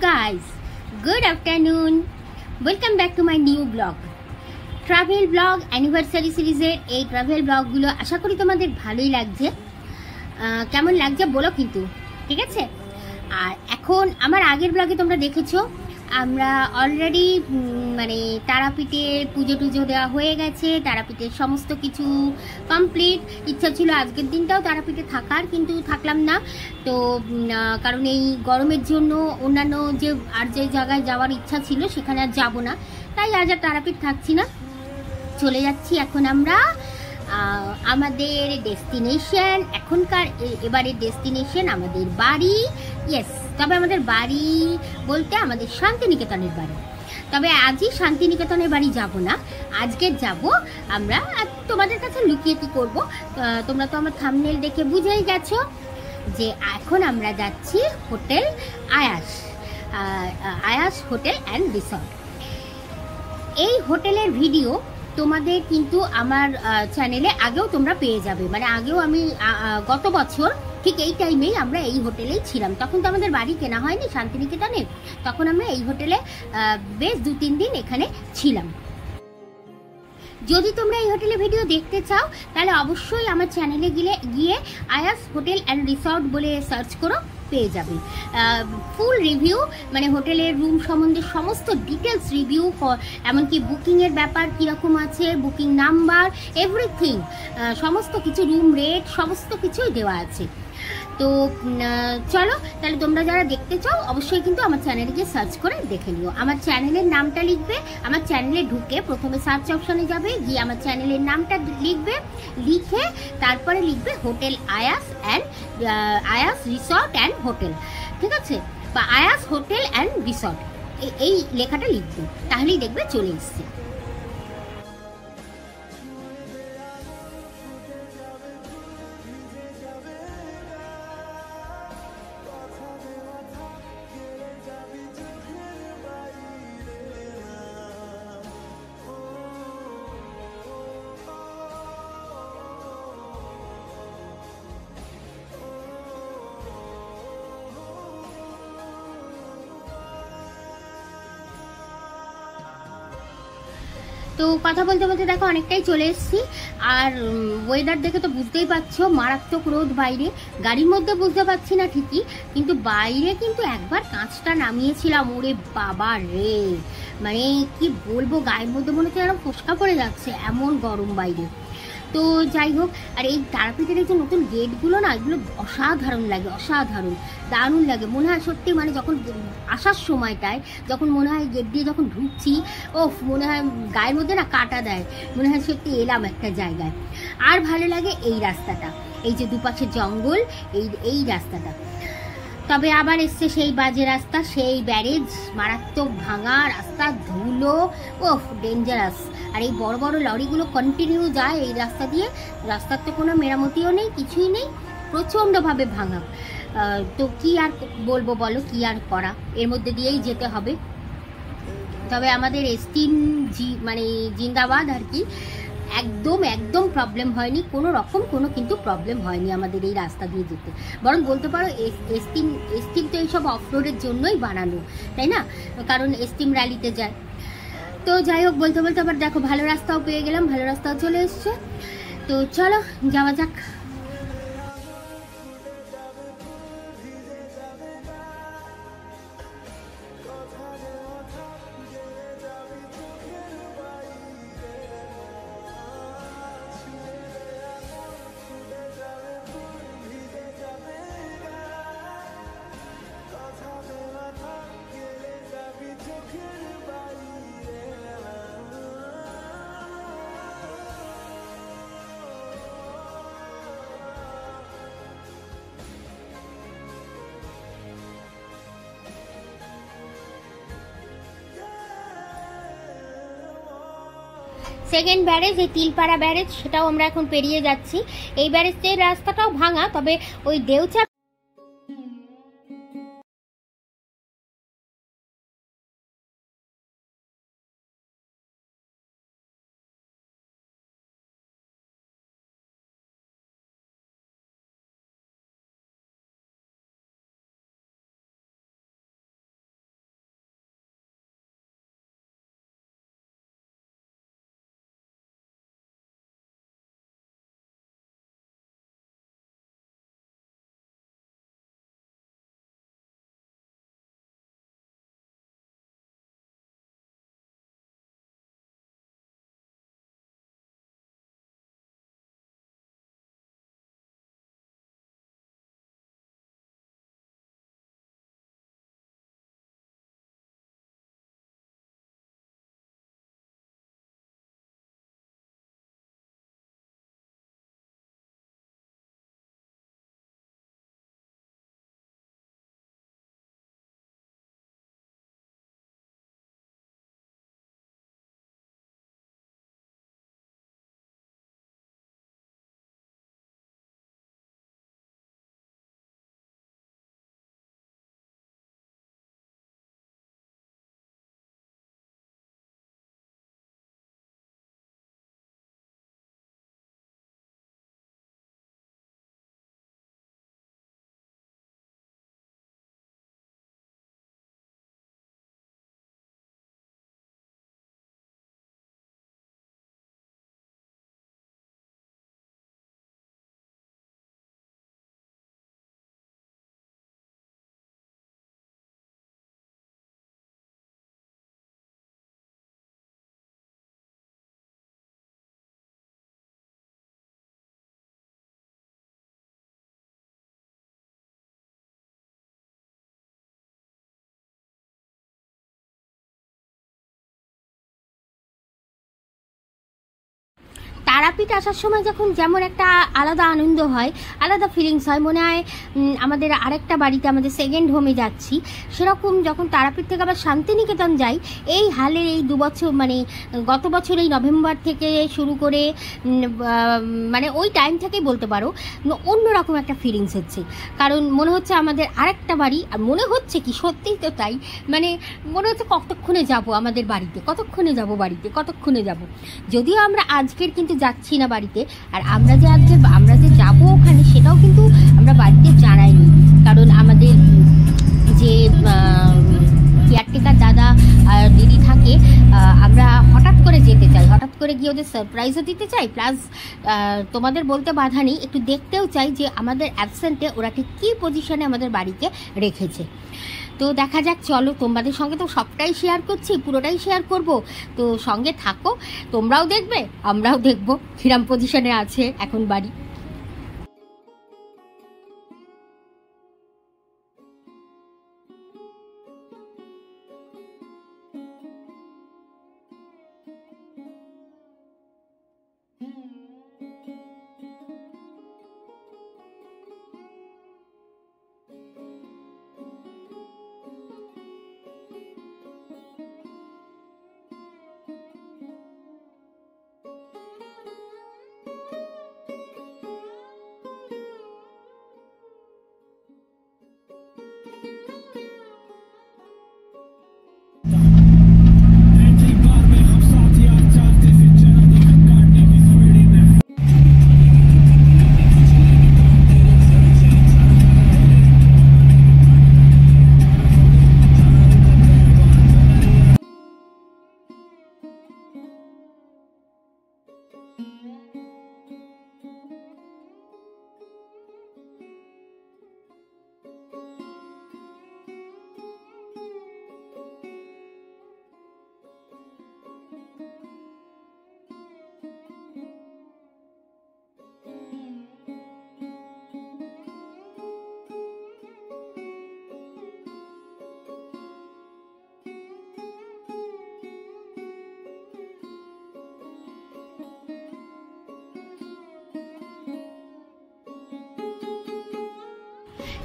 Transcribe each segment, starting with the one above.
guys, good afternoon. Welcome back to my new blog. Travel blog anniversary সিরিজের এই travel ব্লগগুলো আশা করি তোমাদের ভালোই লাগছে। কেমন লাগছে বলো কিন্তু, ঠিক আছে? আর এখন আমার আগের ব্লগে তোমরা দেখেছো আমরা অলরেডি মানে তারাপীঠের পুজো টুজো দেওয়া হয়ে গেছে, তারাপীঠের সমস্ত কিছু কমপ্লিট। ইচ্ছা ছিল আজকের দিনটাও তারাপীঠে থাকার, কিন্তু থাকলাম না। তো কারণ এই গরমের জন্য অন্যান্য যে জায়গায় যাওয়ার ইচ্ছা ছিল সেখানে আর যাবো না, তাই আজ আর তারাপীঠ থাকছি না। চলে যাচ্ছি এখন আমরা আমাদের ডেস্টিনেশন। এখনকার এবারের ডেস্টিনেশন আমাদের বাড়ি। ইয়েস, তবে আমাদের বাড়ি বলতে আমাদের শান্তিনিকেতনের বাড়ি। তবে আজই শান্তিনিকেতনের বাড়ি যাব না, আজকে যাব আমরা। তোমাদের কাছে লুকিয়ে কি করবো, তোমরা তো আমার থাম্বনেল দেখে বুঝেই গেছো যে এখন আমরা যাচ্ছি হোটেল আয়াস হোটেল অ্যান্ড রিসর্ট। এই হোটেলের ভিডিও তোমাদের কিন্তু আমার চ্যানেলে আগেও তোমরা পেয়ে যাবে। মানে আগেও আমি গত বছর ঠিক এই টাইমেই আমরা এই হোটেলেই ছিলাম। তখন তো আমাদের বাড়ি কেনা হয়নি শান্তিনিকেতনে, তখন আমরা এই হোটেলে বেশ 2-3 দিন এখানে ছিলাম। যদি তোমরা এই হোটেলের ভিডিও দেখতে চাও তাহলে অবশ্যই আমার চ্যানেলে গিয়ে আয়াস হোটেল অ্যান্ড রিসর্ট বলে সার্চ করো, পেয়ে যাবে ফুল রিভিউ। মানে হোটেলের রুম সম্বন্ধে সমস্ত ডিটেলস রিভিউ, এমনকি বুকিংয়ের ব্যাপার কীরকম আছে, বুকিং নাম্বার, এভরিথিং, সমস্ত কিছু, রুম রেট, সমস্ত কিছুই দেওয়া আছে। তো চলো তাহলে তোমরা যারা দেখতে চাও অবশ্যই কিন্তু আমার চ্যানেলে গিয়ে সার্চ করে দেখে নিও। আমার চ্যানেলের নামটা লিখবে, আমার চ্যানেলে ঢুকে প্রথমে সার্চ অপশনে যাবে, গিয়ে আমার চ্যানেলের নামটা লিখবে, লিখে তারপরে লিখবে হোটেল আয়াস রিসর্ট অ্যান্ড হোটেল, ঠিক আছে? বা আয়াস হোটেল অ্যান্ড রিসর্ট, এই লেখাটা লিখবে, তাহলেই দেখবে চলে এসছে। তো কথা বলতে বলতে দেখো অনেকটাই চলে এসেছি। আর ওয়েদার দেখে তো বুঝতেই পারছো মারাত্মক রোদ বাইরে। গাড়ির মধ্যে বুঝতে পারছি না ঠিকই, কিন্তু বাইরে কিন্তু একবার কাঁচটা নামিয়েছিলাম, ওরে বাবা রে, মানে কি বলবো, গায়ের মধ্যে মনে হচ্ছে যেন ফোসকা পড়ে যাচ্ছে, এমন গরম বাইরে। তো যাই হোক, আর এই তারাপীঠের এই যে নতুন গেটগুলো না, এগুলো অসাধারণ লাগে, অসাধারণ দারুণ লাগে। মনে হয় সত্যি, মানে যখন আসার সময়টায় যখন মনে হয় গেট দিয়ে যখন ঢুকছি, মনে হয় গায়ের মধ্যে না কাটা দেয়, মনে হয় সত্যি এলাম একটা জায়গায়। আর ভালো লাগে এই রাস্তাটা, এই যে দুপাশে জঙ্গল, এই রাস্তাটা। তবে আবার এসছে সেই বাজে রাস্তা, সেই ব্যারেজ, মারাত্মক ভাঙা রাস্তা, ধুলো, ডেঞ্জারাস। আর এই বড় বড় লরিগুলো কন্টিনিউ যায় এই রাস্তা দিয়ে, রাস্তার তো কোনো মেরামতিও নেই, কিছুই নেই, প্রচণ্ডভাবে ভাঙা। তো কি আর বলবো বলো, কি আর করা, এর মধ্যে দিয়েই যেতে হবে। তবে আমাদের এস্টিম মানে জিন্দাবাদ আর কি, একদম প্রবলেম হয়নি, কোনো রকম কোনো কিন্তু প্রবলেম হয়নি আমাদের এই রাস্তা দিয়ে যেতে। বরং বলতে পারো এস্টিম তো এইসব অফরোডের জন্যই বানানো, তাই না? কারণ এস্টিম র্যালিতে যায়। তো যাই হোক, বলতে বলতে আবার দেখো ভালো রাস্তাও পেয়ে গেলাম, ভালো রাস্তাও চলে এসছে। তো চলো যাওয়া যাক। সেকেন্ড ব্যারেজ, এই তিলপাড়া ব্যারেজ, সেটাও আমরা এখন পেরিয়ে যাচ্ছি। এই ব্যারেজের রাস্তাটাও ভাঙা, তবে ওই দেউচা তারাপীঠ আসার সময় যখন যেমন একটা আলাদা আনন্দ হয়, আলাদা ফিলিংস হয়, মনে হয় আমাদের আরেকটা বাড়িতে, আমাদের সেকেন্ড হোমে যাচ্ছি, সেরকম যখন তারাপীঠ থেকে আবার শান্তিনিকেতন যাই, এই হালে এই 2 বছর মানে গত বছর এই নভেম্বর থেকে শুরু করে মানে ওই টাইম থেকেই বলতে পারো অন্যরকম একটা ফিলিংস হচ্ছে। কারণ মনে হচ্ছে আমাদের আরেকটা বাড়ি, আর মনে হচ্ছে কি সত্যিই তো তাই, মানে মনে হচ্ছে কতক্ষণে যাব আমাদের বাড়িতে, কতক্ষণে যাব বাড়িতে, কতক্ষণে যাব। যদিও আমরা আজকের কিন্তু যাচ্ছি না বাড়িতে, আর আমরা যে যাবো ওখানে সেটাও কিন্তু আমরা বাড়িতে জানাইনি। কারণ আমাদের যে কেয়ারটেকার দাদা আর দিদি থাকে, আমরা হঠাৎ করে যেতে চাই, হঠাৎ করে গিয়ে ওদের সারপ্রাইজও দিতে চাই, প্লাস তোমাদের বলতে বাধা নেই, একটু দেখতেও চাই যে আমাদের অ্যাবসেন্টে ওরা ঠিক কী পজিশনে আমাদের বাড়িকে রেখেছে। তো দেখা যাক, চলো, তোমাদের সঙ্গে তো সবটাই শেয়ার করছি, পুরোটাই শেয়ার করব, তো সঙ্গে থাকো, তোমরাও দেখবে আমরাও দেখবো কিরম পজিশনে আছে এখন বাড়ি।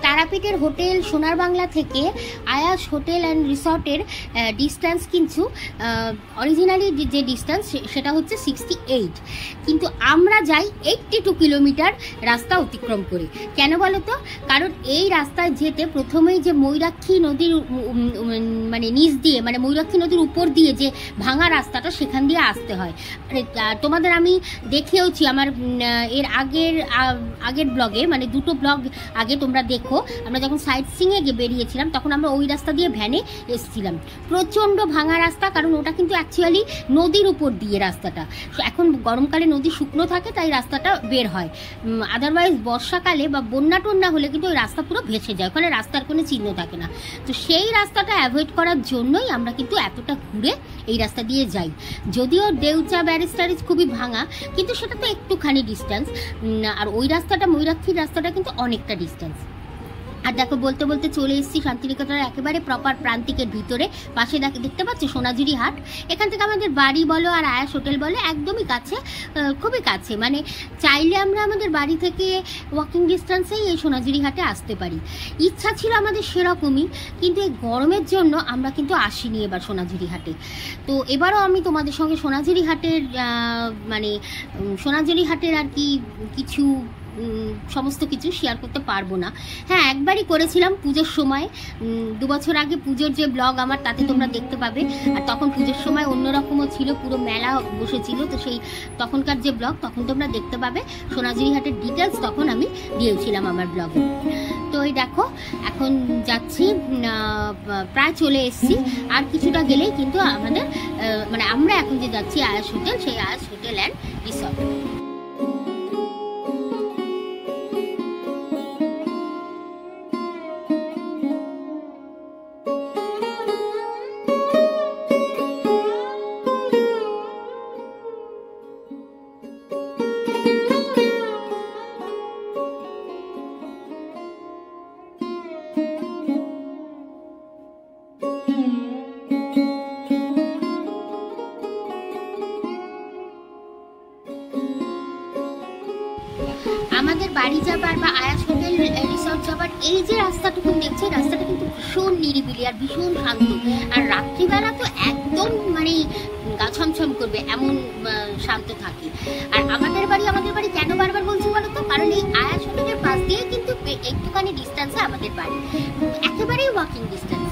তারাপীঠের হোটেল সোনার বাংলা থেকে আয়াস হোটেল অ্যান্ড রিসর্টের ডিস্টেন্স কিন্তু অরিজিনালি যে ডিস্টেন্স সেটা হচ্ছে 68, কিন্তু আমরা যাই 82 কিলোমিটার রাস্তা অতিক্রম করে। কেন বলো তো? কারণ এই রাস্তায় যেতে প্রথমেই যে ময়ূরাক্ষী নদীর মানে নিচ দিয়ে, মানে ময়ূরাক্ষী নদীর উপর দিয়ে যে ভাঙা রাস্তাটা, সেখান দিয়ে আসতে হয়। তোমাদের আমি দেখিয়েওছি আমার এর আগের ব্লগে, মানে 2টো ব্লগ আগে তোমরা দেখো, আমরা যখন সাইট সিংয়ে গিয়ে বেরিয়েছিলাম তখন আমরা ওই রাস্তা দিয়ে ভ্যানে এসেছিলাম। প্রচণ্ড ভাঙা রাস্তা, কারণ ওটা কিন্তু অ্যাকচুয়ালি নদীর উপর দিয়ে রাস্তাটা। এখন গরমকালে নদী শুকনো থাকে তাই রাস্তাটা বের হয়, আদারওয়াইজ বর্ষাকালে বা বন্যা টন্যা হলে কিন্তু ওই রাস্তা পুরো ভেসে যায়, ওখানে রাস্তার কোনো চিহ্ন থাকে না। তো সেই রাস্তাটা অ্যাভয়েড করার জন্যই আমরা কিন্তু এতটা ঘুরে এই রাস্তা দিয়ে যাই। যদিও দেউচা ব্যারিস্টারিজ খুবই ভাঙা, কিন্তু সেটা তো একটুখানি ডিস্টেন্স, আর ওই রাস্তাটা ময়ূরাক্ষীর রাস্তাটা কিন্তু অনেকটা ডিস্টেন্স। আর দেখো, বলতে বলতে চলে এসেছি শান্তিনিকেতনের একেবারে প্রপার প্রান্তিকের ভিতরে। পাশে দেখতে পাচ্ছ সোনাঝুরি হাট। এখান থেকে আমাদের বাড়ি বলো আর আয়াস হোটেল বলো একদমই কাছে, খুবই কাছে, মানে চাইলে আমরা আমাদের বাড়ি থেকে ওয়াকিং ডিস্টেন্সেই এই সোনাঝুরি হাটে আসতে পারি। ইচ্ছা ছিল আমাদের সেরকমই, কিন্তু এই গরমের জন্য আমরা কিন্তু আসিনি এবার সোনাঝুরি হাটে। তো এবারও আমি তোমাদের সঙ্গে সোনাঝুরি হাটের মানে সোনাঝুরি হাটের আর কি কিছু সমস্ত কিছু শেয়ার করতে পারবো না। হ্যাঁ, একবারই করেছিলাম পুজোর সময়, 2 বছর আগে পুজোর যে ব্লগ আমার, তাতে তোমরা দেখতে পাবে। আর তখন পুজোর সময় অন্যরকমও ছিল, পুরো মেলা বসেছিল, তো সেই তখনকার যে ব্লগ তখন তোমরা দেখতে পাবে। সোনাঝুরি হাটের ডিটেলস তখন আমি দিয়েছিলাম আমার ব্লগে। তো এই দেখো, এখন যাচ্ছি, প্রায় চলে এসেছি, আর কিছুটা গেলেই কিন্তু আমাদের মানে আমরা এখন যে যাচ্ছি আয়াস হোটেল, সেই আয়াস হোটেল অ্যান্ড রিসর্ট। আমাদের বাড়ি যাবার বা আয়াস হোটেল রিসর্ট যাবার এই যে রাস্তাটুকু দেখছি, রাস্তাটা কিন্তু ভীষণ নিরিবিলি আর ভীষণ শান্ত। আর রাত্রিবেলা তো একদম মানে গা ছমছম করবে এমন শান্ত থাকে। আর আমাদের বাড়ি কেন বারবার বলছি বলো তো, কারণ এই আয়াস হোটেলের পাশ দিয়ে কিন্তু একটুখানি ডিস্টেন্সে আমাদের বাড়ি, একেবারেই ওয়াকিং ডিস্টেন্স।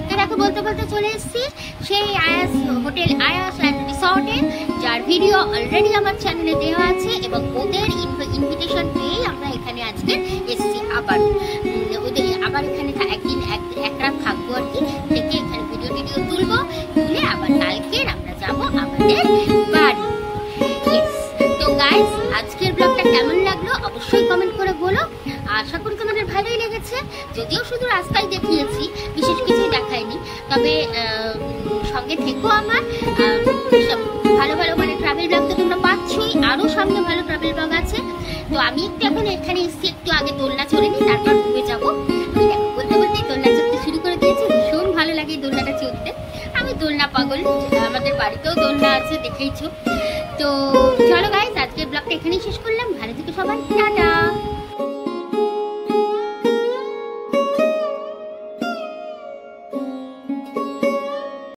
তো দেখো বলতে বলতে চলে এসেছি সেই আয়াস হোটেল, আয়াস অ্যান্ড রিসর্টে, যার ভিডিও অলরেডি আমার চ্যানেলে দেওয়া আছে এবং ওদের ইনভিটেশন পেয়েই আমরা এখানে আজকে এসেছি। ওদের আবার এখানে একদিন এক রাত থাকবো আর কি, থেকে এখানে ভিডিও তুলবো, তুলে আবার কালকে আমরা যাবো আমাদের বাড়ি। তো গাইস, আজকের ব্লগটা কেমন লাগলো অবশ্যই কমেন্ট করে বলো। আশা করি তোমাদের ভালোই লেগেছে, যদিও শুধু রাস্তায় দেখিয়েছি, বিশেষ কিছুই দেখাইনি। তবে সঙ্গে থেকো আমার, ভালো ভালো মানে ট্রাভেল ব্লগ তো তোমরা পাচ্ছই, আরো সামনে ভালো ট্রাভেল ব্লগ আছে। তো আমি একটু এখন এখানে এসেছি, একটু আগে দোলনা চড়ে নিই, তারপর ঘুরে যাবো। আমি দেখো বলতে বলতেই দোলনা চড়তে শুরু করে দিয়েছি, ভীষণ ভালো লাগে দোলনাটা চড়তে। আমি দোলনা পাগল, আমাদের বাড়িতেও দোলনা আছে দেখেইছো।